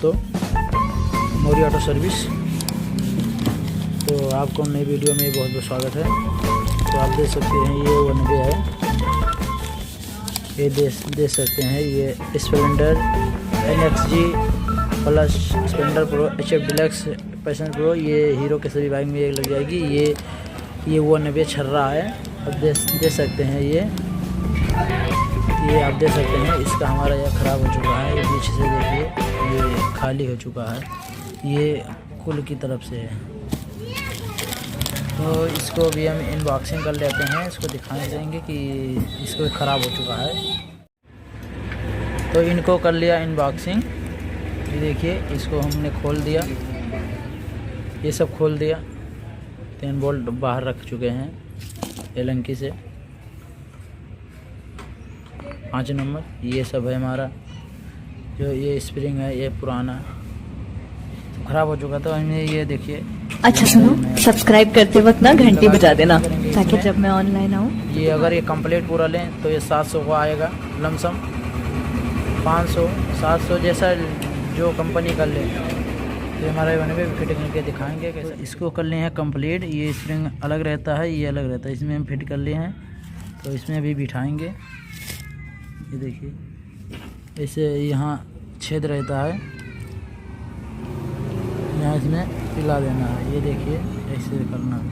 दोस्तों, Maurya auto service. तो आपको नई वीडियो में बहुत बहुत स्वागत है। तो आप देख सकते हैं ये 90 है, ये देख सकते हैं ये Splendor NXG plus, Splendor pro, HF deluxe, passion pro, ये हीरो के सभी बाइक में ये लग जाएगी। ये 90 छर रहा है। अब देख सकते हैं ये आप देख सकते हैं इसका हमारा यह ख़राब हो चुका है। ये पीछे से देखिए ये खाली हो चुका है, ये कुल की तरफ से है। तो इसको भी हम अनबॉक्सिंग कर लेते हैं, इसको दिखाने देंगे कि इसको ख़राब हो चुका है। तो इनको कर लिया अनबॉक्सिंग। ये देखिए इसको हमने खोल दिया, ये सब खोल दिया। 3 बोल्ट बाहर रख चुके हैं एलंकी से, 5 नंबर। ये सब है हमारा जो ये स्प्रिंग है, ये पुराना ख़राब हो चुका था। हमने ये देखिए, अच्छा सुनो, सब्सक्राइब करते वक्त ना घंटी बजा देना ताकि जब मैं ऑनलाइन आऊँ। ये अगर ये कंप्लीट पूरा लें तो ये 700 का आएगा लमसम, 500 700 जैसा जो कंपनी कर ले। तो हमारे बने पे फिट करके दिखाएंगे कैसे। इसको कर लिए हैं कंप्लीट। ये स्प्रिंग अलग रहता है, ये अलग रहता है, इसमें हम फिट कर लिए हैं। तो इसमें भी बिठाएंगे। ये देखिए ऐसे यहाँ छेद रहता है, यहाँ इसमें पिला देना है। ये देखिए ऐसे करना है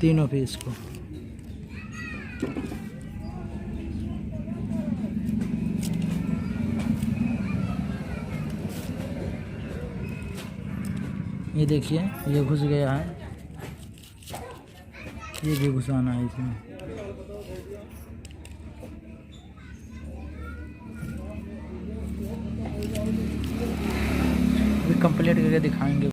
तीनों पीस को। ये देखिए ये घुस गया है, ये भी घुसाना है इसमें। कंप्लीट करके दिखाएंगे।